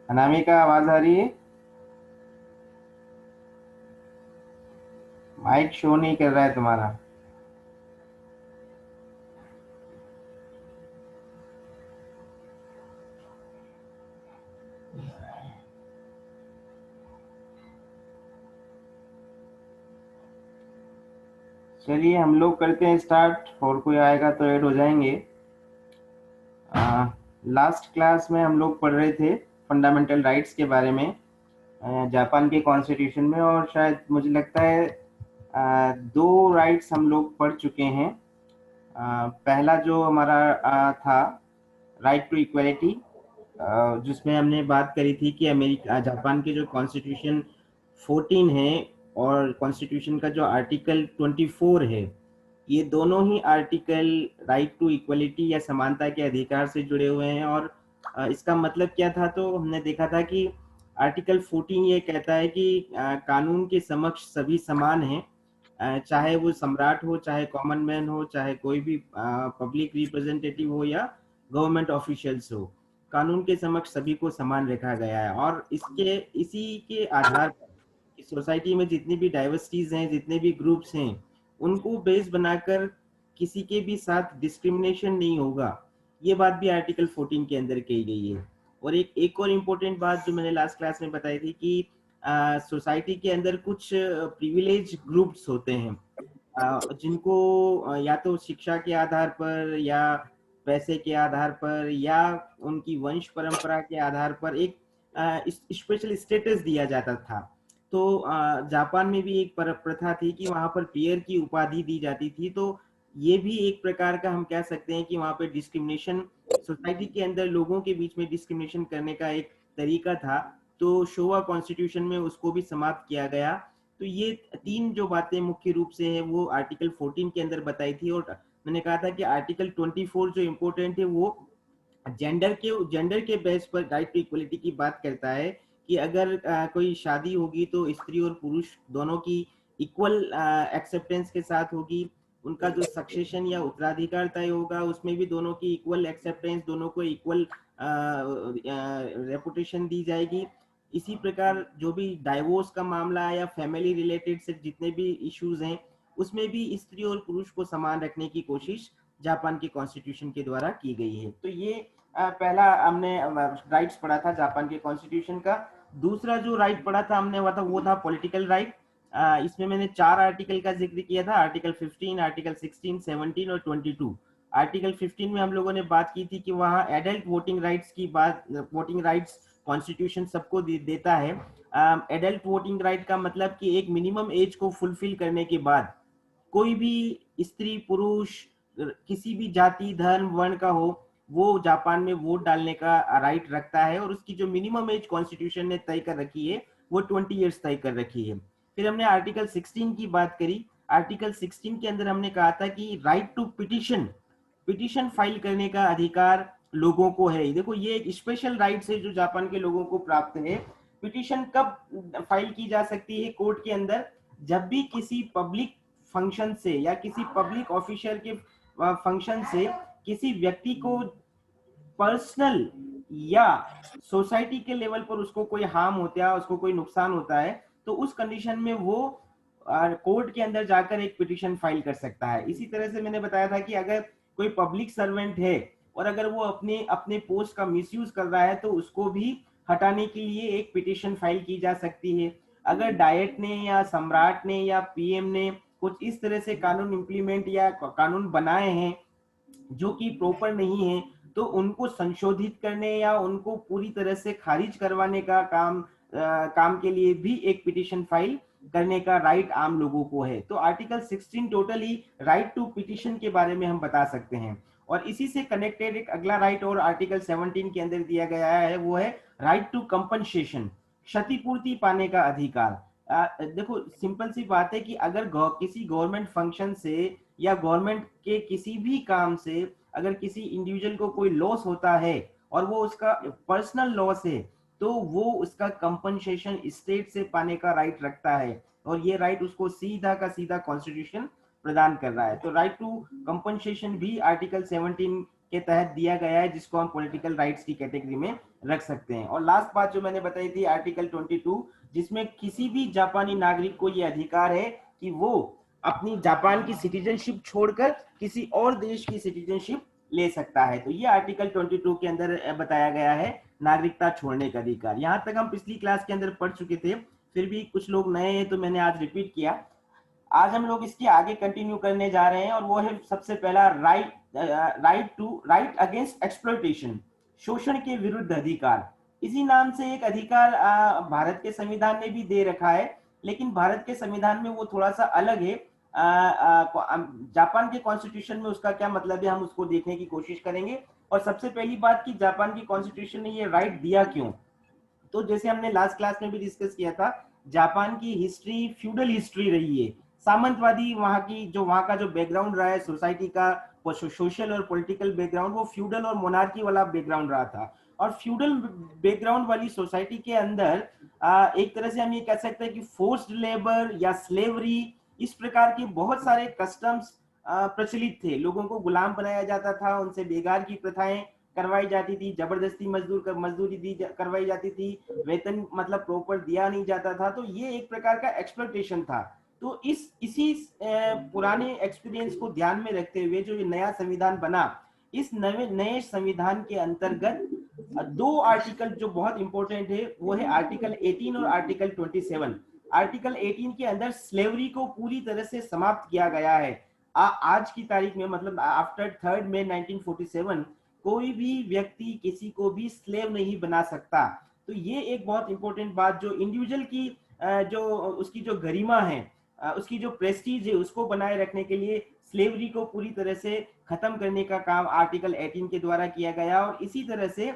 अनामिका आवाज आ रही है? माइक शो नहीं कर रहा है तुम्हारा। चलिए हम लोग करते हैं स्टार्ट, और कोई आएगा तो ऐड हो जाएंगे। लास्ट क्लास में हम लोग पढ़ रहे थे फंडामेंटल राइट्स के बारे में, जापान के कॉन्स्टिट्यूशन में। और शायद मुझे लगता है दो राइट्स हम लोग पढ़ चुके हैं। पहला जो हमारा था राइट टू इक्वलिटी, जिसमें हमने बात करी थी कि अमेरिका जापान के जो कॉन्स्टिट्यूशन 14 है और कॉन्स्टिट्यूशन का जो आर्टिकल 24 है, ये दोनों ही आर्टिकल राइट टू इक्वलिटी या समानता के अधिकार से जुड़े हुए हैं। और इसका मतलब क्या था, तो हमने देखा था कि आर्टिकल 14 ये कहता है कि कानून के समक्ष सभी समान हैं, चाहे वो सम्राट हो, चाहे कॉमन मैन हो, चाहे कोई भी पब्लिक रिप्रेजेंटेटिव हो या गवर्नमेंट ऑफिशियल्स हो। कानून के समक्ष सभी को समान रखा गया है। और इसके इसी के आधार पर सोसाइटी में जितनी भी डाइवर्सिटीज हैं, जितने भी ग्रुप्स हैं, उनको बेस बनाकर किसी के भी साथ डिस्क्रिमिनेशन नहीं होगा। ये बात भी आर्टिकल 14 के अंदर कही गई है। और एक और इम्पोर्टेंट बात जो मैंने लास्ट क्लास में बताई थी कि सोसाइटी के अंदर कुछ प्रिविलेज ग्रुप्स होते हैं, जिनको या तो शिक्षा के आधार पर या पैसे के आधार पर या उनकी वंश परंपरा के आधार पर एक स्पेशल स्टेटस दिया जाता था। तो जापान में भी एक प्रथा थी कि वहां पर पीयर की उपाधि दी जाती थी। तो ये भी एक प्रकार का हम कह सकते हैं कि वहां पर डिस्क्रिमिनेशन, सोसाइटी के अंदर लोगों के बीच में डिस्क्रिमिनेशन करने का एक तरीका था। तो शोवा कॉन्स्टिट्यूशन में उसको भी समाप्त किया गया। तो ये तीन जो बातें मुख्य रूप से है वो आर्टिकल 14 के अंदर बताई थी। और मैंने कहा था कि आर्टिकल 24 जो इम्पोर्टेंट है वो जेंडर के बेस पर राइट टू इक्वलिटी की बात करता है कि अगर कोई शादी होगी तो स्त्री और पुरुष दोनों की इक्वल एक्सेप्टेंस के साथ होगी। उनका जो सक्सेशन या उत्तराधिकार तय होगा उसमें भी दोनों की इक्वल एक्सेप्टेंस, दोनों को इक्वल रेपुटेशन दी जाएगी। इसी प्रकार जो भी डाइवोर्स का मामला है या फैमिली रिलेटेड से जितने भी इश्यूज हैं, उसमें भी स्त्री और पुरुष को समान रखने की कोशिश जापान के कॉन्स्टिट्यूशन के द्वारा की गई है। तो ये पहला हमने राइट्स पढ़ा था जापान के कॉन्स्टिट्यूशन का। दूसरा जो राइट पढ़ा था हमने वो था पॉलिटिकल राइट। इसमें मैंने 4 आर्टिकल का जिक्र किया था, आर्टिकल 15, आर्टिकल 16, 17 और 22। आर्टिकल 15 में हम लोगों ने बात की थी कि वहाँ एडल्ट वोटिंग राइट्स की बात, वोटिंग राइट्स कॉन्स्टिट्यूशन सबको देता है। एडल्ट वोटिंग राइट का मतलब कि एक मिनिमम एज को फुलफिल करने के बाद कोई भी स्त्री पुरुष किसी भी जाति धर्म वर्ण का हो, वो जापान में वोट डालने का राइट रखता है। और उसकी जो मिनिमम एज कॉन्स्टिट्यूशन ने तय कर रखी है वो 20 ईयर्स तय कर रखी है। फिर हमने आर्टिकल 16 की बात करी। आर्टिकल 16 के अंदर हमने कहा था कि right to petition, petition file करने का अधिकार लोगों को है। देखो ये एक स्पेशल राइट है जो जापान के लोगों को प्राप्त है। पिटिशन कब फाइल की जा सकती है कोर्ट के अंदर? जब भी किसी पब्लिक फंक्शन से या किसी पब्लिक ऑफिशियल के फंक्शन से किसी व्यक्ति को पर्सनल या सोसाइटी के लेवल पर उसको कोई हार्म होता है, उसको कोई नुकसान होता है, तो उस कंडीशन में वो कोर्ट के अंदर जाकर एक पिटिशन फाइल कर सकता है। इसी तरह से मैंने बताया था कि अगर कोई पब्लिक सर्वेंट है और अगर वो अपने अपने पोस्ट का मिसयूज कर रहा है तो उसको भी हटाने के लिए एक पिटिशन फाइल की जा सकती है। अगर डाइट ने या सम्राट ने या पीएम ने कुछ इस तरह से कानून इम्प्लीमेंट या कानून बनाए हैं जो कि प्रॉपर नहीं है, तो उनको संशोधित करने या उनको पूरी तरह से खारिज करवाने का काम के लिए भी एक पिटिशन फाइल करने का राइट आम लोगों को है। तो article 16 totally right to petition के बारे में हम बता सकते हैं। और इसी से कनेक्टेड एक अगला राइट और आर्टिकल 17 के अंदर दिया गया है, वो है राइट टू कंपनसेशन, क्षतिपूर्ति पाने का अधिकार। देखो सिंपल सी बात है कि अगर किसी गवर्नमेंट फंक्शन से या गवर्नमेंट के किसी भी काम से अगर किसी इंडिविजुअल को कोई लॉस होता है और वो उसका पर्सनल लॉस है, तो वो उसका कंपनसेशन स्टेट से पाने का राइट रखता है। और ये राइट उसको सीधा का सीधा कॉन्स्टिट्यूशन प्रदान कर रहा है। तो राइट टू कंपनसेशन भी आर्टिकल 17 के तहत दिया गया है, जिसको हम पॉलिटिकल राइट्स की कैटेगरी में रख सकते हैं। और लास्ट बात जो मैंने बताई थी आर्टिकल 22, जिसमें किसी भी जापानी नागरिक को ये अधिकार है कि वो अपनी जापान की सिटीजनशिप छोड़कर किसी और देश की सिटीजनशिप ले सकता है। तो ये आर्टिकल 22 के अंदर बताया गया है नागरिकता छोड़ने का अधिकार। यहां तक हम पिछली क्लास के अंदर पढ़ चुके थे, फिर भी कुछ लोग नए हैं तो मैंने आज रिपीट किया। आज हम लोग इसके आगे कंटिन्यू करने जा रहे हैं और वो है सबसे पहला राइट अगेंस्ट एक्सप्लॉयटेशन, शोषण के विरुद्ध अधिकार। इसी नाम से एक अधिकार भारत के संविधान ने भी दे रखा है, लेकिन भारत के संविधान में वो थोड़ा सा अलग है। जापान के कॉन्स्टिट्यूशन में उसका क्या मतलब है, हम उसको देखने की कोशिश करेंगे। और सबसे पहली बात कि जापान की कॉन्स्टिट्यूशन ने ये राइट दिया क्यों। तो जैसे हमने लास्ट क्लास में भी डिस्कस किया था, जापान की हिस्ट्री फ्यूडल हिस्ट्री रही है, सामंतवादी वहां का जो बैकग्राउंड रहा है सोसाइटी का, वो सोशल और पॉलिटिकल बैकग्राउंड, वो फ्यूडल और मोनार्की वाला बैकग्राउंड रहा था। और फ्यूडल बैकग्राउंड वाली सोसाइटी के अंदर एक तरह से हम ये कह सकते हैं कि फोर्स्ड लेबर या स्लेवरी, इस प्रकार के बहुत सारे कस्टम्स प्रचलित थे। लोगों को गुलाम बनाया जाता था, उनसे बेगार की प्रथाएं करवाई जाती थी, जबरदस्ती मजदूरी दी करवाई जाती थी, वेतन मतलब प्रॉपर दिया नहीं जाता था। तो ये एक प्रकार का एक्सप्लॉयटेशन था। तो इसी पुराने एक्सपीरियंस को ध्यान में रखते हुए जो ये नया संविधान बना, इस नए संविधान के अंतर्गत दो आर्टिकल जो बहुत इंपॉर्टेंट है वो है आर्टिकल 18 और आर्टिकल 27। आर्टिकल 18 के अंदर स्लेवरी को पूरी तरह से समाप्त किया गया है। आज की तारीख में मतलब आफ्टर 3 मई 1947 कोई भी व्यक्ति किसी को भी स्लेव नहीं बना सकता। तो ये एक बहुत इंपॉर्टेंट बात, जो इंडिविजुअल की जो उसकी जो गरिमा है, उसकी जो प्रेस्टीज है, उसको बनाए रखने के लिए स्लेवरी को पूरी तरह से खत्म करने का काम आर्टिकल 18 के द्वारा किया गया। और इसी तरह से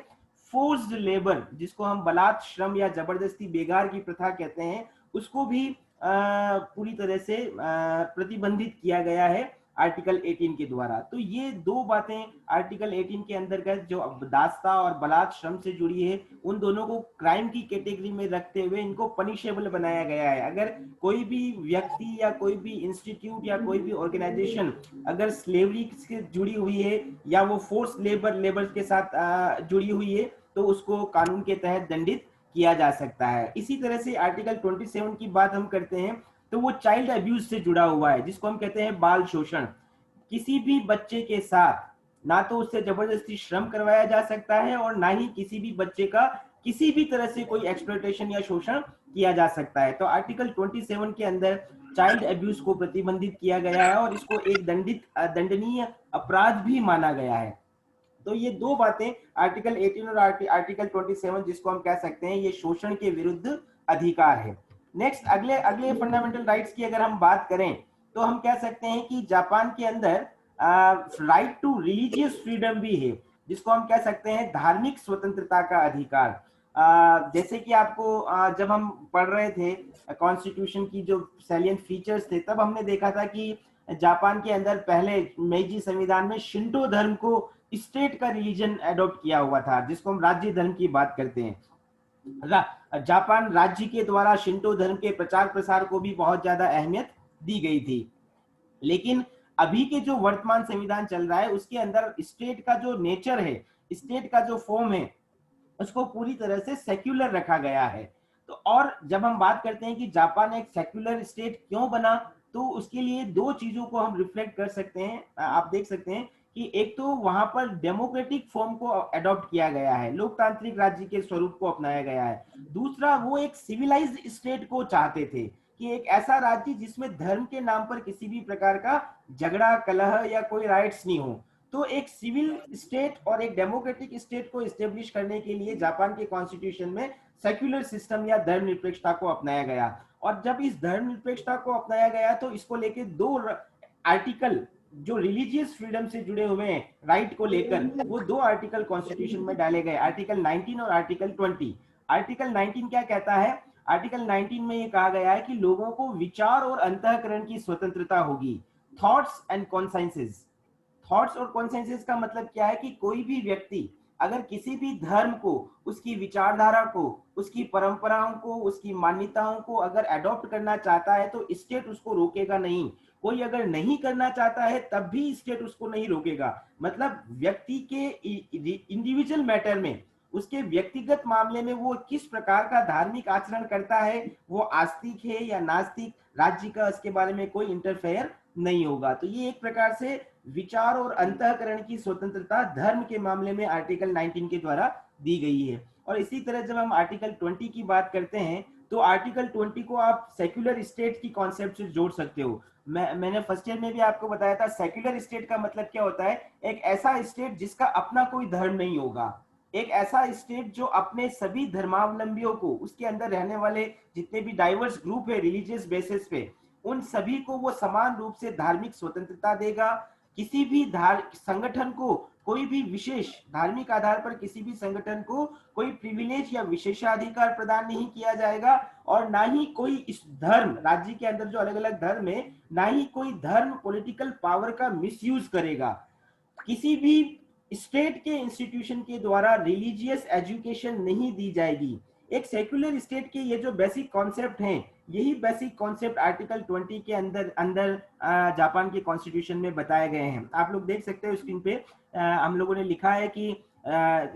फोर्स्ड लेबर, जिसको हम बलात् श्रम या जबरदस्ती बेगार की प्रथा कहते हैं, उसको भी पूरी तरह से प्रतिबंधित किया गया है आर्टिकल 18 के द्वारा। तो ये दो बातें आर्टिकल 18 के अंतर्गत जो दास्ता और बलात् श्रम से जुड़ी है, उन दोनों को क्राइम की कैटेगरी में रखते हुए इनको पनिशेबल बनाया गया है। अगर कोई भी व्यक्ति या कोई भी इंस्टीट्यूट या कोई भी ऑर्गेनाइजेशन अगर स्लेवरी से जुड़ी हुई है या वो फोर्स लेबर के साथ जुड़ी हुई है, तो उसको कानून के तहत दंडित किया जा सकता है। इसी तरह से आर्टिकल 27 की बात हम करते हैं तो वो चाइल्ड अब्यूज से जुड़ा हुआ है, जिसको हम कहते हैं बाल शोषण। किसी भी बच्चे के साथ ना तो उससे जबरदस्ती श्रम करवाया जा सकता है और ना ही किसी भी बच्चे का किसी भी तरह से कोई एक्सप्लॉयटेशन या शोषण किया जा सकता है। तो आर्टिकल 27 के अंदर चाइल्ड अब्यूज को प्रतिबंधित किया गया है और इसको एक दंडनीय अपराध भी माना गया है। तो ये दो बातें आर्टिकल 18 और आर्टिकल 27, जिसको हम कह सकते हैं ये शोषण के विरुद्ध अधिकार है। नेक्स्ट अगले फंडामेंटल राइट्स की अगर हम बात करें तो हम कह सकते हैं कि जापान के अंदर राइट टू रिलीजियस फ्रीडम भी है, जिसको हम कह सकते हैं धार्मिक स्वतंत्रता का अधिकार। जैसे कि आपको जब हम पढ़ रहे थे कॉन्स्टिट्यूशन की जो सैलिएंट फीचर्स थे, तब हमने देखा था कि जापान के अंदर पहले मेइजी संविधान में शिंटो धर्म को स्टेट का रिलीजन एडॉप्ट किया हुआ था, जिसको हम राज्य धर्म की बात करते हैं। जापान राज्य के द्वारा शिंटो धर्म के प्रचार प्रसार को भी बहुत ज्यादा अहमियत दी गई थी। लेकिन अभी के जो वर्तमान संविधान चल रहा है उसके अंदर स्टेट का जो नेचर है, स्टेट का जो फॉर्म है, उसको पूरी तरह से सेक्युलर रखा गया है। तो और जब हम बात करते हैं कि जापान एक सेक्युलर स्टेट क्यों बना, तो उसके लिए दो चीजों को हम रिफ्लेक्ट कर सकते हैं। आप देख सकते हैं कि एक तो वहां पर डेमोक्रेटिक फॉर्म को अडॉप्ट किया गया है, लोकतांत्रिक राज्य के स्वरूप को अपनाया गया है। दूसरा, वो एक सिविलाइज्ड स्टेट को चाहते थे कि एक ऐसा राज्य जिसमें धर्म के नाम पर किसी भी प्रकार का झगड़ा कलह या कोई राइट्स नहीं हो। तो एक सिविल स्टेट और एक डेमोक्रेटिक स्टेट को एस्टेब्लिश करने के लिए जापान के कॉन्स्टिट्यूशन में सेक्युलर सिस्टम या धर्मनिरपेक्षता को अपनाया गया। और जब इस धर्मनिरपेक्षता को अपनाया गया तो इसको लेके दो आर्टिकल जो रिलीजियस फ्रीडम से जुड़े हुए हैं, राइट को लेकर, वो दो आर्टिकल कॉन्स्टिट्यूशन में डाले गए, आर्टिकल 19 और आर्टिकल 20। आर्टिकल 19 क्या कहता है? आर्टिकल 19 में ये कहा गया है कि लोगों को विचार और अंतःकरण की स्वतंत्रता होगी, थॉट्स एंड कॉन्साइंसेस। थॉट्स और कॉन्सेंसस का मतलब क्या है कि कोई भी व्यक्ति अगर किसी भी धर्म को, उसकी विचारधारा को, उसकी परंपराओं को, उसकी मान्यताओं को अगर अडॉप्ट करना चाहता है तो स्टेट उसको रोकेगा नहीं। कोई अगर नहीं करना चाहता है तब भी स्टेट उसको नहीं रोकेगा। मतलब व्यक्ति के इंडिविजुअल मैटर में, उसके व्यक्तिगत मामले में वो किस प्रकार का धार्मिक आचरण करता है, वो आस्तिक है या नास्तिक, राज्य का इसके बारे में कोई इंटरफेयर नहीं होगा। तो ये एक प्रकार से विचार और अंतःकरण की स्वतंत्रता धर्म के मामले में आर्टिकल 19 के द्वारा दी गई है। और इसी तरह जब हम आर्टिकल 20 की बात करते हैं तो आर्टिकल 20 को आप सेक्युलर स्टेट की कॉन्सेप्ट से जोड़ सकते हो। मैंने फर्स्ट ईयर में भी आपको बताया था, सेक्युलर स्टेट का मतलब क्या होता है, एक ऐसा स्टेट जिसका अपना कोई धर्म नहीं होगा, एक ऐसा स्टेट जो अपने सभी धर्मावलंबियों को, उसके अंदर रहने वाले जितने भी डाइवर्स ग्रुप है रिलीजियस बेसिस पे, उन सभी को वो समान रूप से धार्मिक स्वतंत्रता देगा। किसी भी संगठन को, कोई भी विशेष धार्मिक आधार पर किसी भी संगठन को कोई प्रिविलेज या विशेषाधिकार प्रदान नहीं किया जाएगा, और ना ही कोई इस धर्म, राज्य के अंदर जो अलग अलग धर्म है, ना ही कोई धर्म पॉलिटिकल पावर का मिसयूज करेगा। किसी भी स्टेट के इंस्टीट्यूशन के द्वारा रिलीजियस एजुकेशन नहीं दी जाएगी। एक सेक्युलर स्टेट के ये जो बेसिक कॉन्सेप्ट हैं, यही बेसिक कॉन्सेप्ट आर्टिकल 20 के अंदर अंदर जापान के कॉन्स्टिट्यूशन में बताए गए हैं। आप लोग देख सकते हो स्क्रीन पे, हम लोगों ने लिखा है कि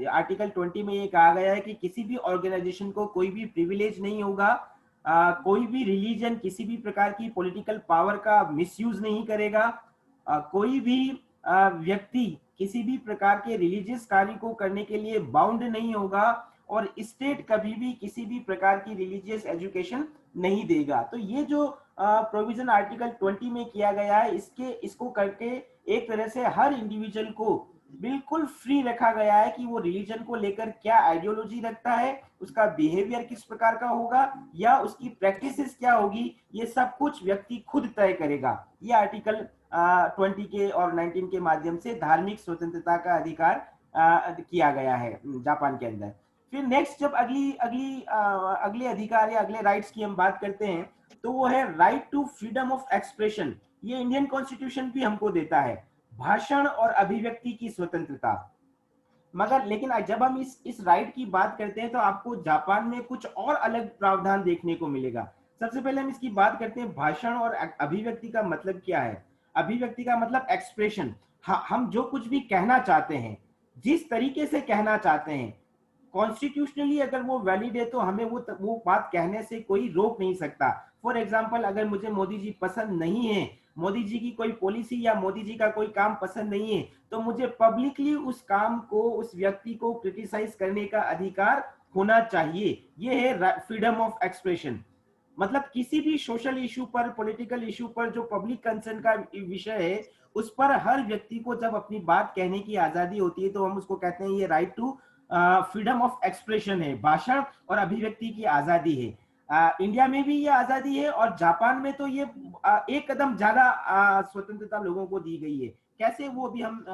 आर्टिकल 20 में ये कहा गया है कि किसी भी ऑर्गेनाइजेशन को कोई भी प्रिविलेज नहीं होगा, कोई भी रिलीजन किसी भी प्रकार की पॉलिटिकल पावर का मिसयूज नहीं करेगा, कोई भी व्यक्ति किसी भी प्रकार के रिलीजियस कार्य को करने के लिए बाउंड नहीं होगा, और स्टेट कभी भी किसी भी प्रकार की रिलीजियस एजुकेशन नहीं देगा। तो ये जो प्रोविजन आर्टिकल 20 में किया गया है, इसको करके एक तरह से हर इंडिविजुअल को बिल्कुल फ्री रखा गया है कि वो रिलीजन को लेकर क्या आइडियोलॉजी रखता है, उसका बिहेवियर किस प्रकार का होगा, या उसकी प्रैक्टिसेस क्या होगी, ये सब कुछ व्यक्ति खुद तय करेगा। ये आर्टिकल 20 के और 19 के माध्यम से धार्मिक स्वतंत्रता का अधिकार किया गया है जापान के अंदर। फिर नेक्स्ट जब अगले अधिकार या अगले राइट्स की हम बात करते हैं तो वो है right to freedom of expression. ये इंडियन कॉन्स्टिट्यूशन भी हमको देता है, भाषण और अभिव्यक्ति की स्वतंत्रता। मगर लेकिन जब हम इस राइट की बात करते हैं तो आपको जापान में कुछ और अलग प्रावधान देखने को मिलेगा। सबसे पहले हम इसकी बात करते हैं भाषण और अभिव्यक्ति का मतलब क्या है। अभिव्यक्ति का मतलब एक्सप्रेशन, हम जो कुछ भी कहना चाहते हैं, जिस तरीके से कहना चाहते हैं, कॉन्स्टिट्यूशनली अगर वो वैलिड है तो हमें वो बात कहने से कोई रोक नहीं सकता। फॉर एग्जाम्पल, अगर मुझे मोदी जी पसंद नहीं है, मोदी जी की कोई पॉलिसी या मोदी जी का कोई काम पसंद नहीं है, तो मुझे पब्लिकली उस काम को, उस व्यक्ति को क्रिटिसाइज करने का अधिकार होना चाहिए। ये है फ्रीडम ऑफ एक्सप्रेशन। मतलब किसी भी सोशल इशू पर, पॉलिटिकल इशू पर जो पब्लिक कंसर्न का विषय है, उस पर हर व्यक्ति को जब अपनी बात कहने की आजादी होती है तो हम उसको कहते हैं ये right to freedom of expression है, भाषण और अभिव्यक्ति की आजादी है। इंडिया में भी ये आजादी है और जापान में तो ये एक कदम ज्यादा स्वतंत्रता लोगों को दी गई है। कैसे, वो भी हम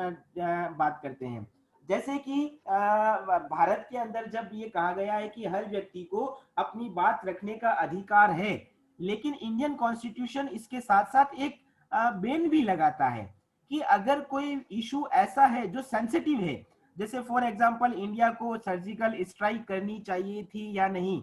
बात करते हैं। जैसे कि भारत के अंदर जब ये कहा गया है कि हर व्यक्ति को अपनी बात रखने का अधिकार है, लेकिन इंडियन कॉन्स्टिट्यूशन इसके साथ साथ एक बेन भी लगाता है कि अगर कोई इशू ऐसा है जो सेंसिटिव है, जैसे फॉर एग्जांपल इंडिया को सर्जिकल स्ट्राइक करनी चाहिए थी या नहीं,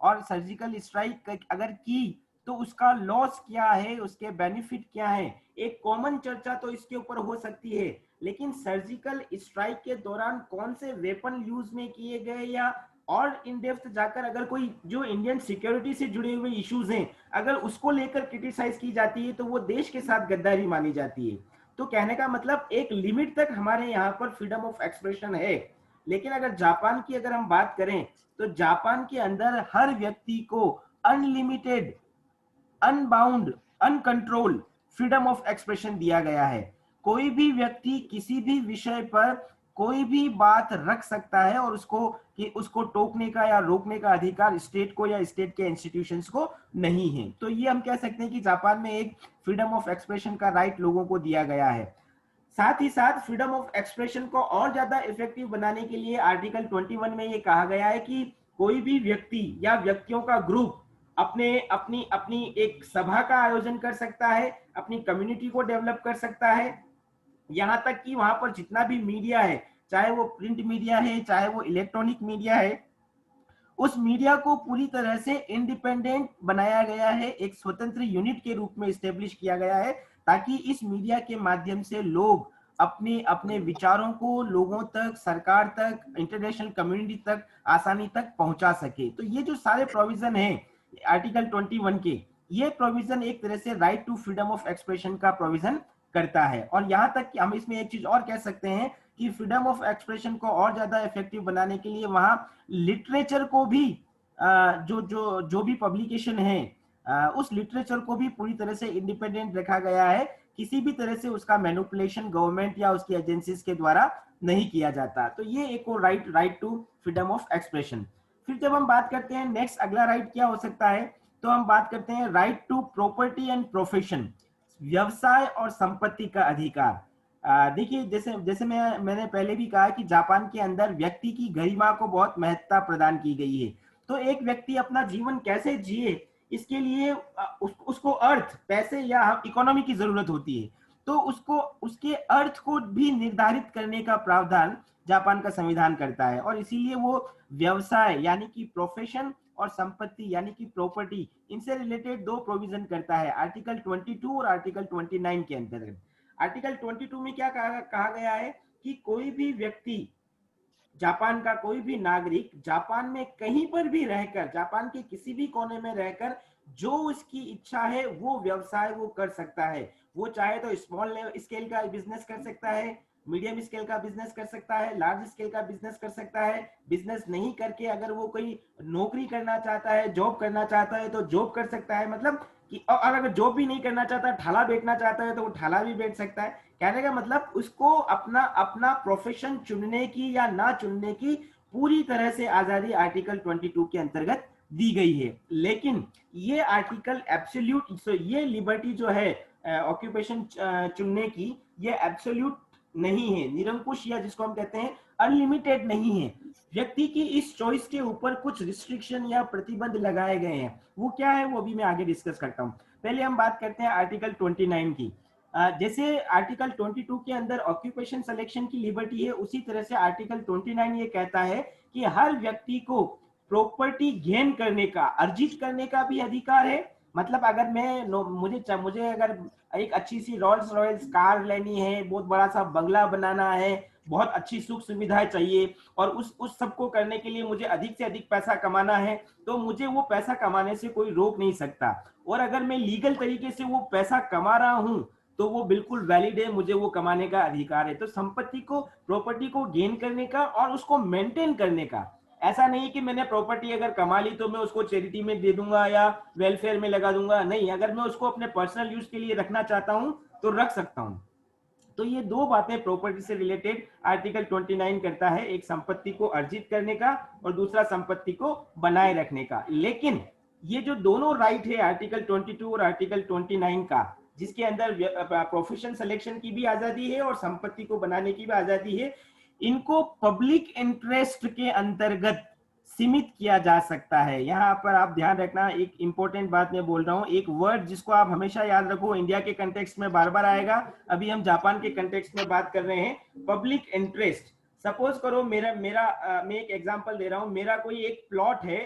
और सर्जिकल स्ट्राइक अगर की तो उसका लॉस क्या है, उसके बेनिफिट क्या है, एक कॉमन चर्चा तो इसके ऊपर हो सकती है। लेकिन सर्जिकल स्ट्राइक के दौरान कौन से वेपन यूज में किए गए, या और इन डेप्थ जाकर अगर कोई जो इंडियन सिक्योरिटी से जुड़े हुए इश्यूज हैं अगर उसको लेकर क्रिटिसाइज की जाती है तो वो देश के साथ गद्दारी मानी जाती है। तो कहने का मतलब एक लिमिट तक हमारे यहाँ पर फ्रीडम ऑफ एक्सप्रेशन है। लेकिन अगर जापान की अगर हम बात करें तो जापान के अंदर हर व्यक्ति को unlimited, unbound, uncontrol freedom of expression दिया गया है। कोई भी व्यक्ति किसी भी विषय पर कोई भी बात रख सकता है और उसको टोकने का या रोकने का अधिकार स्टेट को या स्टेट के इंस्टीट्यूशंस को नहीं है। तो ये हम कह सकते हैं कि जापान में एक फ्रीडम ऑफ एक्सप्रेशन का राइट लोगों को दिया गया है। साथ ही साथ फ्रीडम ऑफ एक्सप्रेशन को और ज्यादा इफेक्टिव बनाने के लिए आर्टिकल 21 में ये कहा गया है कि कोई भी व्यक्ति या व्यक्तियों का ग्रुप अपने अपनी अपनी एक सभा का आयोजन कर सकता है, अपनी कम्युनिटी को डेवलप कर सकता है, यहाँ तक कि वहां पर जितना भी मीडिया है चाहे वो प्रिंट मीडिया है, चाहे वो इलेक्ट्रॉनिक मीडिया है, उस मीडिया को पूरी तरह से इंडिपेंडेंट बनाया गया है, एक स्वतंत्र यूनिट के रूप में स्टेब्लिश किया गया है, ताकि इस मीडिया के माध्यम से लोग अपने अपने विचारों को लोगों तक, सरकार तक, इंटरनेशनल कम्युनिटी तक आसानी तक पहुंचा सके। तो ये जो सारे प्रोविजन हैं आर्टिकल 21 के, ये प्रोविजन एक तरह से right to freedom of expression का प्रोविजन करता है। और यहाँ तक कि हम इसमें एक चीज और कह सकते हैं कि फ्रीडम ऑफ एक्सप्रेशन को और ज्यादा इफेक्टिव बनाने के लिए वहां लिटरेचर को भी जो जो जो भी पब्लिकेशन है उस लिटरेचर को भी पूरी तरह से इंडिपेंडेंट रखा गया है, किसी भी तरह से उसका मैनिपुलेशन गवर्नमेंट या उसकी एजेंसीज के द्वारा नहीं किया जाता। तो ये एक और right to freedom of expression. फिर जब हम बात करते हैं नेक्स्ट अगला राइट क्या हो सकता है, तो हम बात करते हैं right to property and profession, व्यवसाय और संपत्ति का अधिकार। देखिए, जैसे जैसे मैंने पहले भी कहा कि जापान के अंदर व्यक्ति की गरिमा को बहुत महत्ता प्रदान की गई है। तो एक व्यक्ति अपना जीवन कैसे जिए, इसके लिए उसको अर्थ, पैसे या इकोनॉमी की जरूरत होती है। तो उसको उसके अर्थ को भी निर्धारित करने का प्रावधान जापान का संविधान करता है, और इसीलिए वो व्यवसाय यानी कि प्रोफेशन और संपत्ति यानी कि प्रॉपर्टी, इनसे रिलेटेड दो प्रोविजन करता है आर्टिकल 22 और आर्टिकल 29 के अंतर्गत। आर्टिकल 22 में क्या कहा गया है कि कोई भी व्यक्ति, जापान का कोई भी नागरिक जापान में कहीं पर भी रहकर, जापान के किसी भी कोने में रहकर जो उसकी इच्छा है वो व्यवसाय वो कर सकता है। वो चाहे तो स्मॉल स्केल का बिजनेस कर सकता है, मीडियम स्केल का बिजनेस कर सकता है, लार्ज स्केल का बिजनेस कर सकता है। बिजनेस नहीं करके अगर वो कोई नौकरी करना चाहता है, जॉब करना चाहता है तो जॉब कर सकता है। मतलब कि और अगर जॉब भी नहीं करना चाहता, ठाला बेचना चाहता है तो वो ठाला भी बेच सकता है। कहने का मतलब उसको अपना अपना प्रोफेशन चुनने की या ना चुनने की पूरी तरह से आजादी आर्टिकल 22 के अंतर्गत दी गई है। लेकिन ये आर्टिकल एब्सोल्यूट, ये लिबर्टी जो है ऑक्यूपेशन चुनने की, ये एब्सोल्यूट नहीं है, निरंकुश, या जिसको हम कहते हैं अनलिमिटेड नहीं है। व्यक्ति की इस चॉइस के ऊपर कुछ रिस्ट्रिक्शन या प्रतिबंध लगाए गए हैं। वो क्या है वो भी मैं आगे डिस्कस करता हूं। पहले हम बात करते हैं आर्टिकल 29 की। जैसे आर्टिकल 22 के अंदर ऑक्यूपेशन सिलेक्शन की लिबर्टी है, उसी तरह से आर्टिकल 29 ये कहता है कि हर व्यक्ति को प्रॉपर्टी गेन करने का, अर्जित करने का भी अधिकार है। मतलब अगर मुझे अगर एक अच्छी सी रोल्स रॉयल्स कार लेनी है, बहुत बड़ा सा बंगला बनाना है, बहुत अच्छी सुख सुविधाएं चाहिए, और उस सबको करने के लिए मुझे अधिक से अधिक पैसा कमाना है, तो मुझे वो पैसा कमाने से कोई रोक नहीं सकता। और अगर मैं लीगल तरीके से वो पैसा कमा रहा हूं तो वो बिल्कुल वैलिड है, मुझे वो कमाने का अधिकार है। तो संपत्ति को, प्रॉपर्टी को गेन करने का और उसको मेंटेन करने का, ऐसा नहीं कि मैंने प्रॉपर्टी अगर कमा ली तो मैं उसको चैरिटी में दे दूंगा या वेलफेयर में लगा दूंगा, नहीं, अगर मैं उसको अपने पर्सनल यूज के लिए रखना चाहता हूं तो रख सकता हूं। तो ये दो बातें प्रॉपर्टी से रिलेटेड आर्टिकल 29 करता है, एक संपत्ति को अर्जित करने का और दूसरा संपत्ति को बनाए रखने का। लेकिन ये जो दोनों राइट है आर्टिकल 22 और आर्टिकल 29 का, जिसके अंदर प्रोफेशन सिलेक्शन की भी आजादी है और संपत्ति को बनाने की भी आजादी है, इनको पब्लिक इंटरेस्ट के अंतर्गत सीमित किया जा सकता है। यहाँ पर आप ध्यान रखना, एक इंपॉर्टेंट बात मैं बोल रहा हूँ, एक वर्ड जिसको आप हमेशा याद रखो, इंडिया के कंटेक्स्ट में बार बार आएगा, अभी हम जापान के कंटेक्स्ट में बात कर रहे हैं, पब्लिक इंटरेस्ट। सपोज करो मैं एक एग्जांपल दे रहा हूँ, मेरा कोई एक प्लॉट है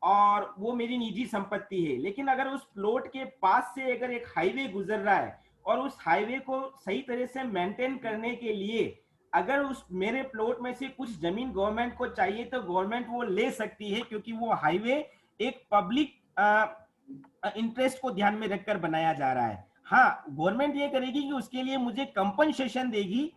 और वो मेरी निजी संपत्ति है, लेकिन अगर उस प्लॉट के पास से अगर एक हाईवे गुजर रहा है और उस हाईवे को सही तरह से मेंटेन करने के लिए अगर उस मेरे प्लॉट में से कुछ जमीन गवर्नमेंट को चाहिए तो गवर्नमेंट वो ले सकती है, क्योंकि वो हाईवे एक पब्लिक इंटरेस्ट को ध्यान में रखकर बनाया जा रहा है। हाँ, गवर्नमेंट ये करेगी कि उसके लिए मुझे कंपनसेशन देगी,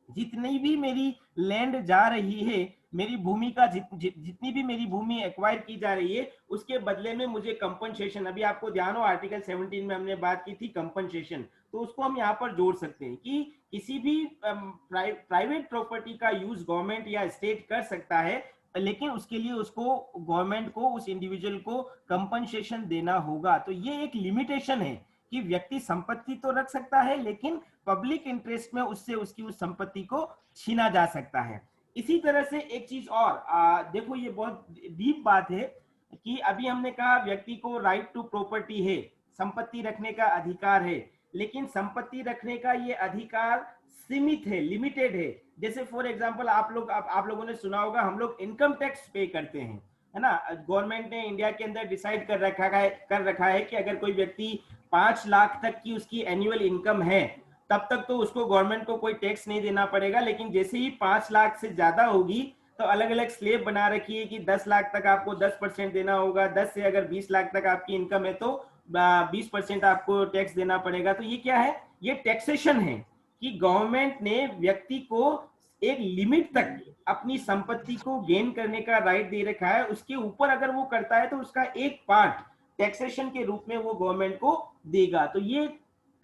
जितनी भी मेरी लैंड जा रही है, मेरी भूमि का जितनी भी मेरी भूमि एक्वायर की जा रही है, उसके बदले में मुझे कंपनसेशन, अभी आपको ध्यान हो आर्टिकल 17 में हमने बात की थी कंपनसेशन, तो उसको हम यहाँ पर जोड़ सकते हैं कि किसी भी प्राइवेट प्रॉपर्टी का यूज गवर्नमेंट या स्टेट कर सकता है, लेकिन उसके लिए उसको, गवर्नमेंट को, उस इंडिविजुअल को कंपनसेशन देना होगा। तो ये एक लिमिटेशन है कि व्यक्ति संपत्ति तो रख सकता है, लेकिन पब्लिक इंटरेस्ट में उससे उसकी उस संपत्ति को छीना जा सकता है। इसी तरह से एक चीज और देखो, ये बहुत डीप बात है कि अभी हमने कहा व्यक्ति को राइट टू प्रॉपर्टी है, संपत्ति रखने का अधिकार है, लेकिन संपत्ति रखने का ये अधिकार सीमित है, लिमिटेड है। जैसे फॉर एग्जांपल आप लोगों ने सुना होगा, हम लोग इनकम टैक्स पे करते हैं, है ना। गवर्नमेंट ने इंडिया के अंदर डिसाइड कर रखा है कि अगर कोई व्यक्ति 5 लाख तक की उसकी एनुअल इनकम है, तब तक तो उसको गवर्नमेंट को कोई टैक्स नहीं देना पड़ेगा। लेकिन जैसे ही 5 लाख से ज्यादा होगी, तो अलग अलग स्लेब बना रखी है कि 10 लाख तक आपको 10% देना होगा, 10 से अगर 20 लाख तक आपकी इनकम है तो 20% आपको टैक्स देना पड़ेगा। तो ये क्या है, ये टैक्सेशन है कि गवर्नमेंट ने व्यक्ति को एक लिमिट तक अपनी संपत्ति को गेन करने का राइट दे रखा है। उसके ऊपर अगर वो करता है तो उसका एक पार्ट टैक्सेशन के रूप में वो गवर्नमेंट को देगा। तो ये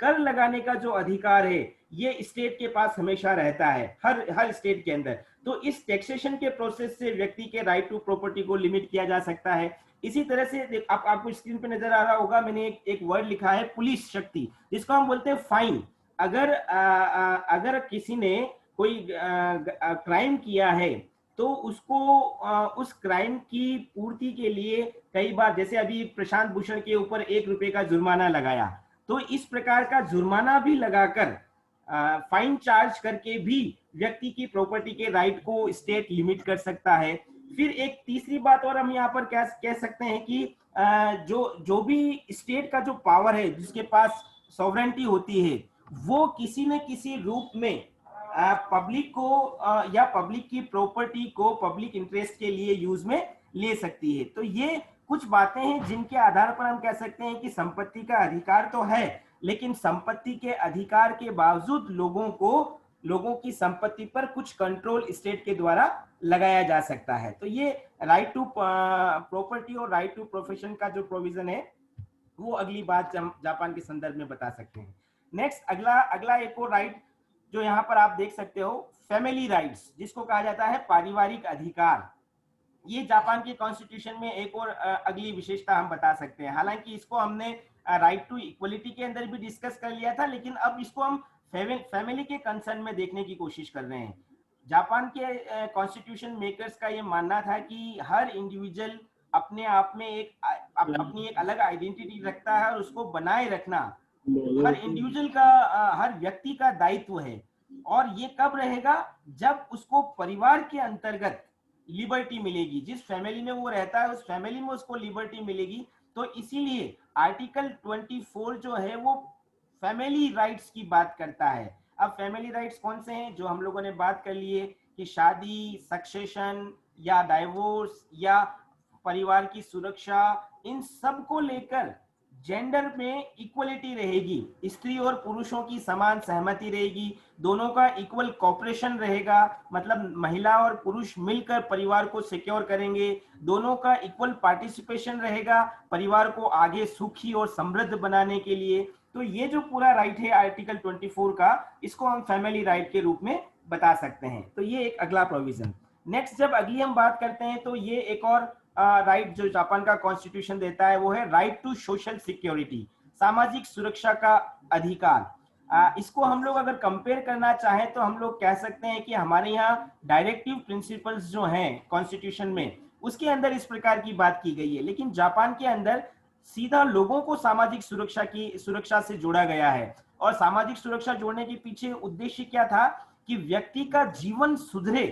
कर लगाने का जो अधिकार है, ये स्टेट के पास हमेशा रहता है, हर स्टेट के अंदर। तो इस टैक्सेशन के प्रोसेस से व्यक्ति के राइट टू प्रॉपर्टी को लिमिट किया जा सकता है। इसी तरह से आपको स्क्रीन पे नजर आ रहा होगा, मैंने एक वर्ड लिखा है पुलिस शक्ति, जिसको हम बोलते हैं फाइन। अगर किसी ने कोई क्राइम किया है, तो उसको उस क्राइम की पूर्ति के लिए कई बार, जैसे अभी प्रशांत भूषण के ऊपर 1 रुपए का जुर्माना लगाया, तो इस प्रकार का जुर्माना भी लगाकर फाइन चार्ज करके भी व्यक्ति की प्रॉपर्टी के राइट को स्टेट लिमिट कर सकता है। फिर एक तीसरी बात और हम यहाँ पर कह सकते हैं कि जो भी स्टेट का जो पावर है, जिसके पास सॉवरेंटी होती है, वो किसी न किसी रूप में पब्लिक को या पब्लिक की प्रॉपर्टी को पब्लिक इंटरेस्ट के लिए यूज में ले सकती है। तो ये कुछ बातें हैं जिनके आधार पर हम कह सकते हैं कि संपत्ति का अधिकार तो है, लेकिन संपत्ति के अधिकार के बावजूद लोगों की संपत्ति पर कुछ कंट्रोल स्टेट के द्वारा लगाया जा सकता है। तो ये राइट टू प्रॉपर्टी और राइट टू प्रोफेशन का जो प्रोविजन है, वो अगली बात जापान के संदर्भ में बता सकते हैं। नेक्स्ट, अगला एक और राइट जो यहाँ पर आप देख सकते हो, फैमिली राइट्स, जिसको कहा जाता है पारिवारिक अधिकार। ये जापान के कॉन्स्टिट्यूशन में एक और अगली विशेषता हम बता सकते हैं। हालांकि इसको हमने राइट टू इक्वलिटी के अंदर भी डिस्कस कर लिया था, लेकिन अब इसको हम फैमिली के कंसर्न में देखने की कोशिश कर रहे हैं। जापान के कॉन्स्टिट्यूशन मेकर्स का ये मानना था कि हर इंडिविजुअल अपने आप में अपनी एक अलग आइडेंटिटी रखता है, और उसको बनाए रखना हर इंडिविजुअल का, हर व्यक्ति का दायित्व है। और ये कब रहेगा, जब उसको परिवार के अंतर्गत लिबर्टी मिलेगी, जिस फैमिली में वो रहता है उस फैमिली में उसको लिबर्टी मिलेगी। तो इसीलिए आर्टिकल 24 जो है वो फैमिली राइट्स की बात करता है। अब फैमिली राइट्स कौन से हैं, जो हम लोगों ने बात कर लिए कि शादी, सक्सेशन या डाइवोर्स या परिवार की सुरक्षा, इन सब को लेकर जेंडर में इक्वलिटी रहेगी, स्त्री और पुरुषों की समान सहमति रहेगी, दोनों का इक्वल कॉपरेशन रहेगा, मतलब महिला और पुरुष मिलकर परिवार को सिक्योर करेंगे, दोनों का इक्वल पार्टिसिपेशन रहेगा परिवार को आगे सुखी और समृद्ध बनाने के लिए। तो ये जो पूरा राइट है आर्टिकल 24 का, इसको हम फैमिली राइट के रूप में बता सकते हैं। तो ये एक अगला प्रोविजन। नेक्स्ट, जब अगली हम बात करते हैं, तो ये एक और राइट जो जापान का कॉन्स्टिट्यूशन देता है, वो है राइट टू सोशल सिक्योरिटी, सामाजिक सुरक्षा का अधिकार। इसको हम लोग अगर कंपेयर करना चाहें तो हम लोग कह सकते हैं कि हमारे यहाँ डायरेक्टिव प्रिंसिपल्स जो हैं कॉन्स्टिट्यूशन में, उसके अंदर इस प्रकार की बात की गई है, लेकिन जापान के अंदर सीधा लोगों को सामाजिक सुरक्षा से जोड़ा गया है। और सामाजिक सुरक्षा जोड़ने के पीछे उद्देश्य क्या था कि व्यक्ति का जीवन सुधरे,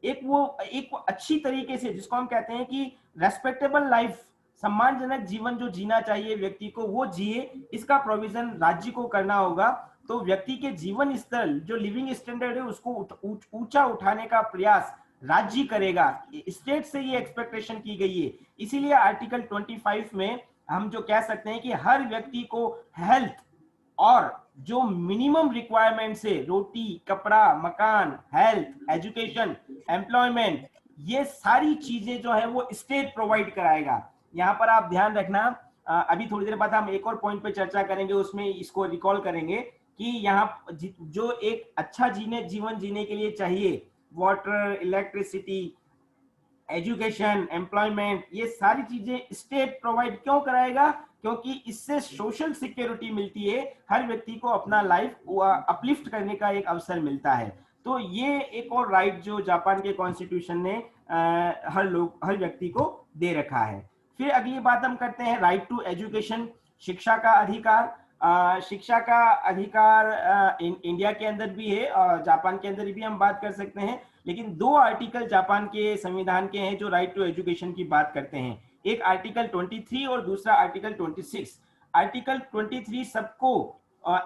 एक अच्छी तरीके से, जिसको हम कहते हैं कि रेस्पेक्टेबल लाइफ, सम्मानजनक जीवन जो जीना चाहिए व्यक्ति को, वो जिए, इसका प्रोविजन राज्य को करना होगा। तो व्यक्ति के जीवन स्तर, जो लिविंग स्टैंडर्ड है, उसको ऊंचा उठाने का प्रयास राज्य करेगा। स्टेट से ये एक्सपेक्टेशन की गई है। इसीलिए आर्टिकल 25 में हम जो कह सकते हैं कि हर व्यक्ति को हेल्थ और जो मिनिमम रिक्वायरमेंट से, रोटी, कपड़ा, मकान, हेल्थ, एजुकेशन, एम्प्लॉयमेंट, ये सारी चीजें जो है वो स्टेट प्रोवाइड कराएगा। यहाँ पर आप ध्यान रखना, अभी थोड़ी देर बाद हम एक और पॉइंट पे चर्चा करेंगे, उसमें इसको रिकॉल करेंगे कि यहाँ जो एक अच्छा जीवन जीने के लिए चाहिए, वाटर, इलेक्ट्रिसिटी, एजुकेशन, एम्प्लॉयमेंट, ये सारी चीजें स्टेट प्रोवाइड क्यों कराएगा, क्योंकि इससे सोशल सिक्योरिटी मिलती है, हर व्यक्ति को अपना लाइफ अपलिफ्ट करने का एक अवसर मिलता है। तो ये एक और राइट जो जापान के कॉन्स्टिट्यूशन ने हर व्यक्ति को दे रखा है। फिर अगली बात हम करते हैं राइट टू एजुकेशन, शिक्षा का अधिकार। शिक्षा का अधिकार इंडिया के अंदर भी है और जापान के अंदर भी हम बात कर सकते हैं, लेकिन दो आर्टिकल जापान के संविधान के हैं जो राइट टू एजुकेशन की बात करते हैं। एक आर्टिकल 23 और दूसरा आर्टिकल 26। आर्टिकल 23 सबको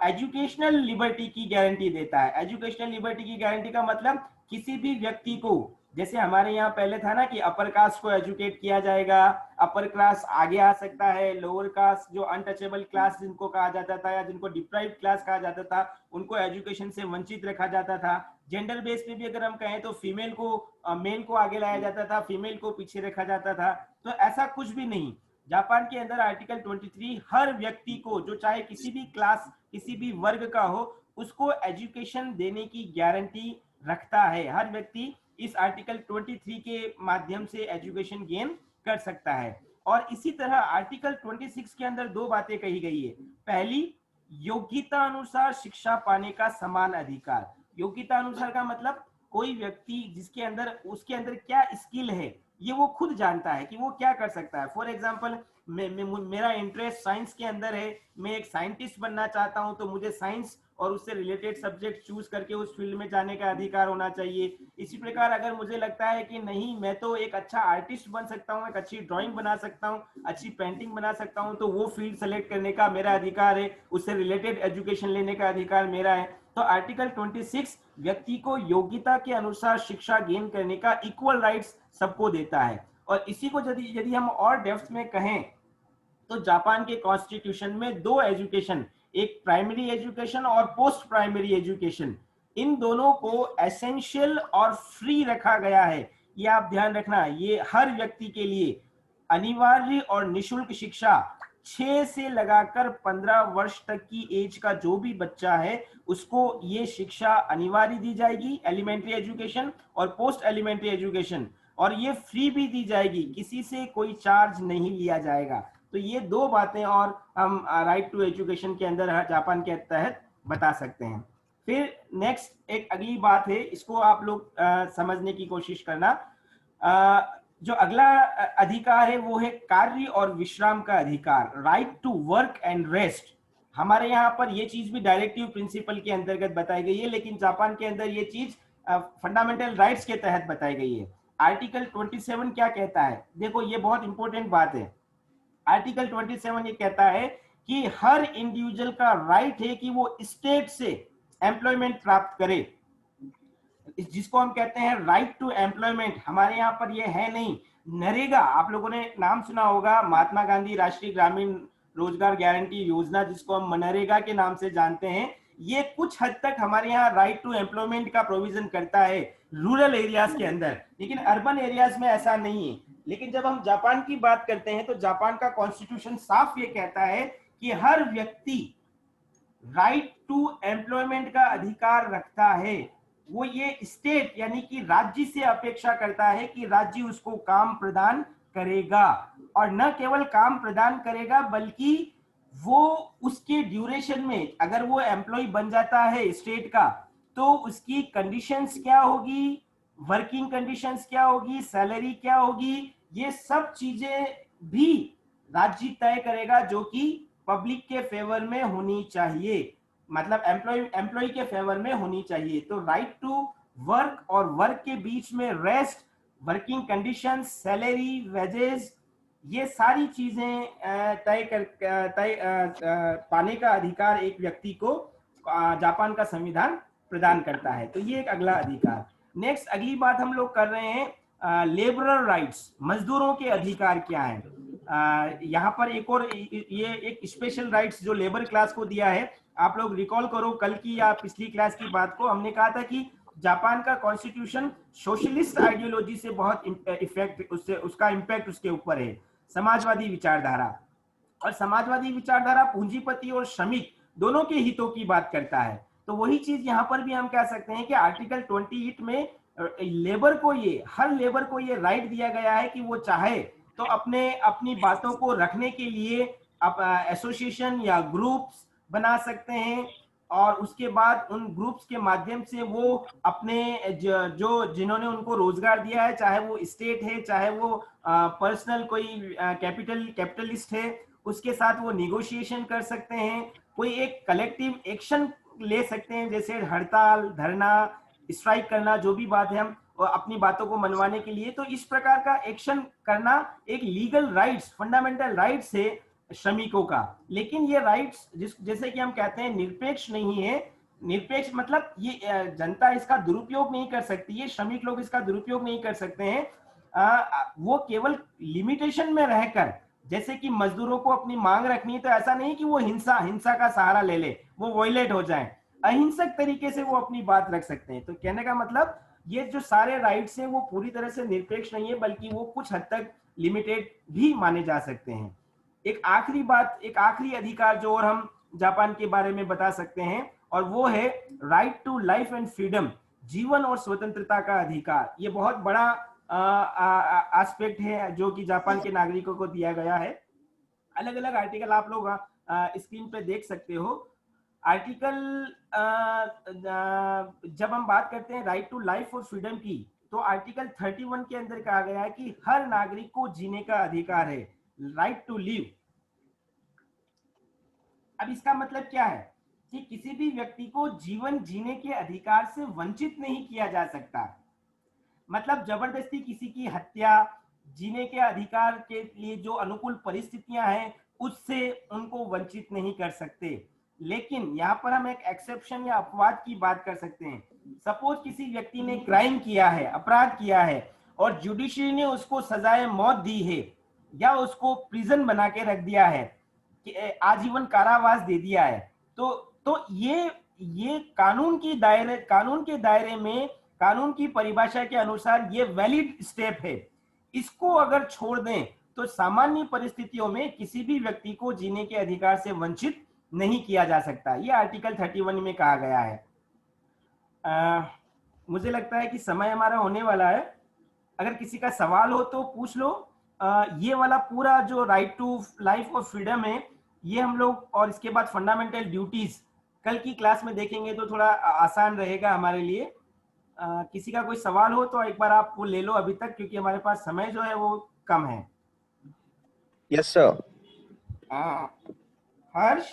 एजुकेशनल लिबर्टी की गारंटी देता है। एजुकेशनल लिबर्टी की गारंटी का मतलब किसी भी व्यक्ति को, जैसे हमारे यहाँ पहले था ना कि अपर कास्ट को एजुकेट किया जाएगा, अपर क्लास आगे आ सकता है, लोअर कास्ट जो अनटचेबल क्लास जिनको कहा जाता था या जिनको डिप्राइव्ड क्लास कहा जाता था, उनको एजुकेशन से वंचित रखा जाता था। जेंडर बेस पे भी अगर हम कहें तो फीमेल को मेल को आगे लाया जाता था, फीमेल को पीछे रखा जाता था। तो ऐसा कुछ भी नहीं। जापान के अंदर आर्टिकल 23 हर व्यक्ति को, जो चाहे किसी भी क्लास किसी भी वर्ग का हो, उसको एजुकेशन देने की गारंटी रखता है। हर व्यक्ति इस आर्टिकल 23 के माध्यम से एजुकेशन गेन कर सकता है। और इसी तरह आर्टिकल 26 के अंदर दो बातें कही गई है। पहली, योग्यता अनुसार शिक्षा पाने का समान अधिकार। योग्यता अनुसार का मतलब कोई व्यक्ति जिसके अंदर उसके अंदर क्या स्किल है ये वो खुद जानता है कि वो क्या कर सकता है। फॉर एग्जाम्पल, मेरा इंटरेस्ट साइंस के अंदर है, मैं एक साइंटिस्ट बनना चाहता हूं, तो मुझे साइंस और उससे रिलेटेड सब्जेक्ट चूज करके उस फील्ड में जाने का अधिकार होना चाहिए। इसी प्रकार अगर मुझे लगता है कि नहीं, मैं तो एक अच्छा आर्टिस्ट बन सकता हूँ, एक अच्छी ड्राइंग बना सकता हूँ, अच्छी पेंटिंग बना सकता हूँ, तो वो फील्ड सेलेक्ट करने का मेरा अधिकार है, उससे रिलेटेड एजुकेशन लेने का अधिकार मेरा है। तो आर्टिकल 26 व्यक्ति को योग्यता के अनुसार शिक्षा गेन करने का इक्वल राइट्स सबको देता है। और इसी को यदि हम और डेप्थ में कहें तो जापान के कॉन्स्टिट्यूशन में दो एजुकेशन, एक प्राइमरी एजुकेशन और पोस्ट प्राइमरी एजुकेशन, इन दोनों को एसेंशियल और फ्री रखा गया है। ये आप ध्यान रखना, ये हर व्यक्ति के लिए अनिवार्य और निशुल्क शिक्षा 6 से लगाकर 15 वर्ष तक की एज का जो भी बच्चा है उसको ये शिक्षा अनिवार्य दी जाएगी, एलिमेंट्री एजुकेशन और पोस्ट एलिमेंट्री एजुकेशन, और ये फ्री भी दी जाएगी, किसी से कोई चार्ज नहीं लिया जाएगा। तो ये दो बातें और हम राइट टू एजुकेशन के अंदर जापान के तहत बता सकते हैं। फिर नेक्स्ट एक अगली बात है, इसको आप लोग समझने की कोशिश करना। जो अगला अधिकार है वो है कार्य और विश्राम का अधिकार, right to work and rest. हमारे यहाँ पर ये चीज भी डायरेक्टिव प्रिंसिपल के अंतर्गत बताई गई है, लेकिन जापान के अंदर ये चीज फंडामेंटल राइट्स के तहत बताई गई है। आर्टिकल 27 क्या कहता है, देखो ये बहुत इंपॉर्टेंट बात है। आर्टिकल 27 ये कहता है कि हर इंडिविजुअल का राइट है कि वो स्टेट से एम्प्लॉयमेंट प्राप्त करे, जिसको हम कहते हैं राइट टू एम्प्लॉयमेंट। हमारे यहाँ पर ये है नहीं। नरेगा, आप लोगों ने नाम सुना होगा, महात्मा गांधी राष्ट्रीय ग्रामीण रोजगार गारंटी योजना, जिसको हम मनरेगा के नाम से जानते हैं, ये कुछ हद तक हमारे यहाँ राइट टू एम्प्लॉयमेंट का प्रोविजन करता है रूरल एरियाज के अंदर, लेकिन अर्बन एरियाज में ऐसा नहीं है। लेकिन जब हम जापान की बात करते हैं तो जापान का कॉन्स्टिट्यूशन साफ ये कहता है कि हर व्यक्ति राइट टू एम्प्लॉयमेंट का अधिकार रखता है। वो ये स्टेट यानी कि राज्य से अपेक्षा करता है कि राज्य उसको काम प्रदान करेगा, और न केवल काम प्रदान करेगा बल्कि वो उसके ड्यूरेशन में, अगर वो एम्प्लॉय बन जाता है स्टेट का, तो उसकी कंडीशंस क्या होगी, वर्किंग कंडीशंस क्या होगी, सैलरी क्या होगी, ये सब चीजें भी राज्य तय करेगा, जो कि पब्लिक के फेवर में होनी चाहिए, मतलब एम्प्लॉय के फेवर में होनी चाहिए। तो राइट टू वर्क और वर्क के बीच में rest, working conditions, salary, wages, ये सारी चीजें पाने का अधिकार एक व्यक्ति को जापान का संविधान प्रदान करता है। तो ये एक अगला अधिकार। नेक्स्ट अगली बात हम लोग कर रहे हैं लेबरर राइट्स, मजदूरों के अधिकार क्या है। यहाँ पर एक और ये एक स्पेशल राइट्स जो लेबर क्लास को दिया है। आप लोग रिकॉल करो कल की या पिछली क्लास की बात को, हमने कहा था कि जापान का कॉन्स्टिट्यूशन सोशलिस्ट आइडियोलॉजी से बहुत इफेक्ट, उससे उसका इम्पैक्ट उसके ऊपर है, समाजवादी विचारधारा। और समाजवादी विचारधारा पूंजीपति और श्रमिक दोनों के हितों की बात करता है। तो वही चीज यहाँ पर भी हम कह सकते हैं कि आर्टिकल 28 में लेबर को ये, हर लेबर को ये राइट दिया गया है कि वो चाहे तो अपनी बातों को रखने के लिए एसोसिएशन या ग्रुप्स बना सकते हैं, और उसके बाद उन ग्रुप्स के माध्यम से वो अपने जिन्होंने उनको रोजगार दिया है, चाहे वो स्टेट है चाहे वो पर्सनल कोई कैपिटलिस्ट है, उसके साथ वो निगोशिएशन कर सकते हैं कोई एक कलेक्टिव एक्शन ले सकते हैं, जैसे हड़ताल, धरना, स्ट्राइक करना, जो भी बात है, हम अपनी बातों को मनवाने के लिए। तो इस प्रकार का एक्शन करना एक लीगल राइट्स, फंडामेंटल राइट्स है श्रमिकों का। लेकिन ये राइट्स जैसे कि हम कहते हैं निरपेक्ष नहीं है। निरपेक्ष मतलब ये जनता इसका दुरुपयोग नहीं कर सकती, ये श्रमिक लोग इसका दुरुपयोग नहीं कर सकते हैं। वो केवल लिमिटेशन में रहकर, जैसे कि मजदूरों को अपनी मांग रखनी है, तो ऐसा नहीं कि वो हिंसा का सहारा ले ले, वो वॉयलेट हो जाए, अहिंसक तरीके से वो अपनी बात रख सकते हैं। तो कहने का मतलब ये जो सारे राइट्स हैं वो पूरी तरह से निरपेक्ष नहीं है, बल्कि वो कुछ हद तक लिमिटेड भी माने जा सकते हैं। एक आखिरी बात, एक आखिरी अधिकार जो और हम जापान के बारे में बता सकते हैं, और वो है right to life and freedom, जीवन और स्वतंत्रता का अधिकार। ये बहुत बड़ा एस्पेक्ट है जो कि जापान के नागरिकों को दिया गया है। अलग अलग आर्टिकल आप लोग स्क्रीन पे देख सकते हो। आर्टिकल जब हम बात करते हैं राइट टू लाइफ और फ्रीडम की, तो आर्टिकल 31 के अंदर कहा गया है कि हर नागरिक को जीने का अधिकार है, राइट टू लिव। अब इसका मतलब क्या है कि किसी भी व्यक्ति को जीवन जीने के अधिकार से वंचित नहीं किया जा सकता। मतलब जबरदस्ती किसी की हत्या, जीने के अधिकार के लिए जो अनुकूल परिस्थितियां हैं उससे उनको वंचित नहीं कर सकते। लेकिन यहाँ पर हम एक एक्सेप्शन या अपवाद की बात कर सकते हैं। सपोज किसी व्यक्ति ने क्राइम किया है, अपराध किया है, और जुडिशरी ने उसको सजाए मौत दी है, या उसको प्रिजन बना के रख दिया है, आजीवन कारावास दे दिया है, तो ये कानून के दायरे में, कानून की परिभाषा के अनुसार ये वैलिड स्टेप है। इसको अगर छोड़ दें तो सामान्य परिस्थितियों में किसी भी व्यक्ति को जीने के अधिकार से वंचित नहीं किया जा सकता। ये आर्टिकल 31 में कहा गया है। मुझे लगता है कि समय हमारा होने वाला है। अगर किसी का सवाल हो तो पूछ लो। ये वाला पूरा जो राइट टू लाइफ और फ्रीडम है, ये हम लोग, और इसके बाद फंडामेंटल ड्यूटीज कल की क्लास में देखेंगे, तो थोड़ा आसान रहेगा हमारे लिए। किसी का कोई सवाल हो तो एक बार आप वो ले लो अभी तक, क्योंकि हमारे पास समय जो है वो कम है। Yes sir. Harsh,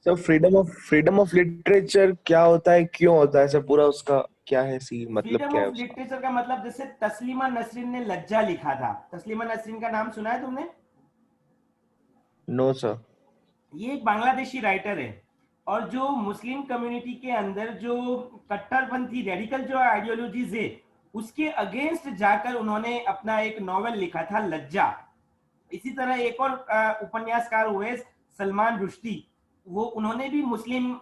sir freedom of literature क्या होता है, क्यों होता है सर, पूरा उसका क्या है, सी मतलब फ्रीडम क्या है ऑफ उसका? लिटरेचर का मतलब, जैसे तस्लीमा नसरीन ने लज्जा लिखा था। तस्लीमा नसरीन का नाम सुना है तुमने? No sir. ये एक बांग्लादेशी राइटर है, और जो मुस्लिम कम्युनिटी के अंदर जो कट्टरपंथी रेडिकल जो आइडियोलॉजीज है उसके अगेंस्ट जाकर उन्होंने अपना एक नॉवेल लिखा था, लज्जा। इसी तरह एक और उपन्यासकार हुए सलमान रुश्दी, वो उन्होंने भी मुस्लिम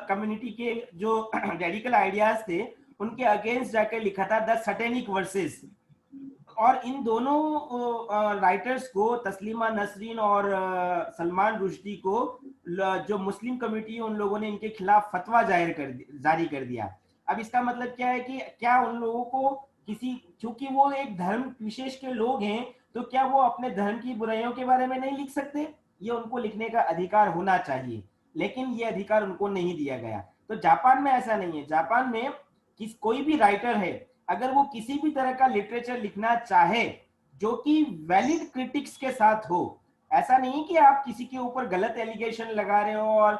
कम्युनिटी के जो रेडिकल आइडियाज थे उनके अगेंस्ट जाकर लिखा था द सैटेनिक वर्सेस। और इन दोनों राइटर्स को, तस्लीमा नसरीन और सलमान रुश्दी को, जो मुस्लिम कम्युनिटी है उन लोगों ने इनके खिलाफ फतवा जारी कर दिया। अब इसका मतलब क्या है कि क्या उन लोगों को किसी, क्योंकि वो एक धर्म विशेष के लोग हैं, तो क्या वो अपने धर्म की बुराइयों के बारे में नहीं लिख सकते? ये उनको लिखने का अधिकार होना चाहिए, लेकिन ये अधिकार उनको नहीं दिया गया। तो जापान में ऐसा नहीं है। जापान में कोई भी राइटर है, अगर वो किसी भी तरह का लिटरेचर लिखना चाहे जो कि वैलिड क्रिटिक्स के साथ हो, ऐसा नहीं कि आप किसी के ऊपर गलत एलिगेशन लगा रहे हो और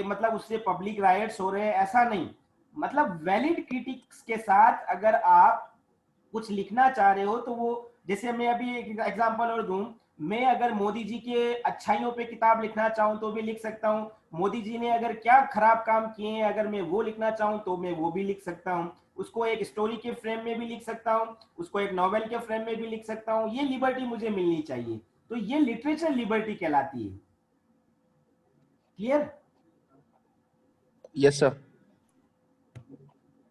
मतलब उससे पब्लिक राइट्स हो रहे हैं, ऐसा नहीं। मतलब वैलिड क्रिटिक्स के साथ अगर आप कुछ लिखना चाह रहे हो, तो वो, जैसे मैं अभी एक एग्जांपल और दूं, मैं अगर मोदी जी के अच्छाइयों पे किताब लिखना चाहूं तो भी लिख सकता हूं। मोदी जी ने अगर क्या खराब काम किए हैं, अगर मैं वो लिखना चाहूं तो मैं वो भी लिख सकता हूं। उसको एक स्टोरी के फ्रेम में भी लिख सकता हूं, उसको एक नॉवेल के फ्रेम में भी लिख सकता हूं। ये लिबर्टी मुझे मिलनी चाहिए। तो ये लिटरेचर लिबर्टी कहलाती है। Clear? Yes sir.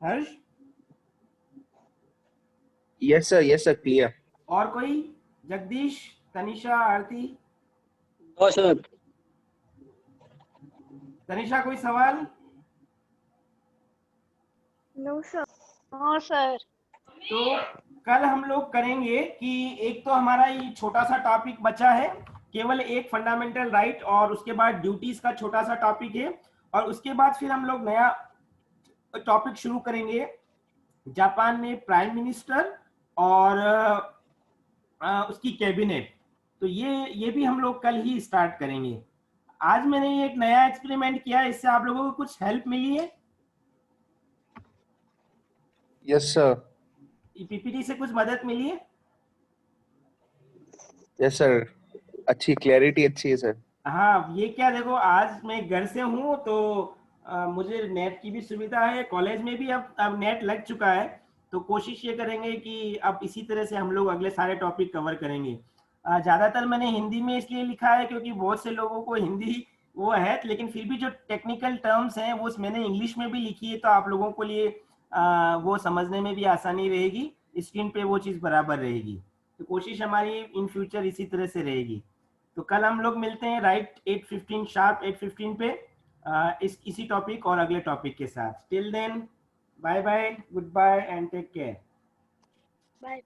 Harsh? Yes sir clear. और कोई? जगदीश, तनिषा, आरती? No sir. तनिषा कोई सवाल? No sir. No sir. तो कल हम लोग करेंगे कि एक तो हमारा ये छोटा सा टॉपिक बचा है, केवल एक फंडामेंटल राइट, और उसके बाद ड्यूटीज का छोटा सा टॉपिक है, और उसके बाद फिर हम लोग नया टॉपिक शुरू करेंगे, जापान में प्राइम मिनिस्टर और उसकी कैबिनेट। तो ये भी हम लोग कल ही स्टार्ट करेंगे। आज मैंने ये एक नया एक्सपेरिमेंट किया, इससे आप लोगों को कुछ हेल्प मिली है? यस सर, पीपीटी से कुछ मदद मिली है? यस सर, अच्छी क्लैरिटी अच्छी है सर। हाँ, ये क्या देखो, आज मैं घर से हूँ तो मुझे नेट की भी सुविधा है, कॉलेज में भी अब नेट लग चुका है, तो कोशिश ये करेंगे कि अब इसी तरह से हम लोग अगले सारे टॉपिक कवर करेंगे। ज़्यादातर मैंने हिंदी में इसलिए लिखा है क्योंकि बहुत से लोगों को हिंदी वो है, लेकिन फिर भी जो टेक्निकल टर्म्स हैं वो मैंने इंग्लिश में भी लिखी है, तो आप लोगों को लिए वो समझने में भी आसानी रहेगी, स्क्रीन पे वो चीज़ बराबर रहेगी। तो कोशिश हमारी इन फ्यूचर इसी तरह से रहेगी। तो कल हम लोग मिलते हैं राइट 8:15 शार्प 8:15 पे इसी टॉपिक और अगले टॉपिक के साथ। Till then bye bye, good bye and take care. Bye.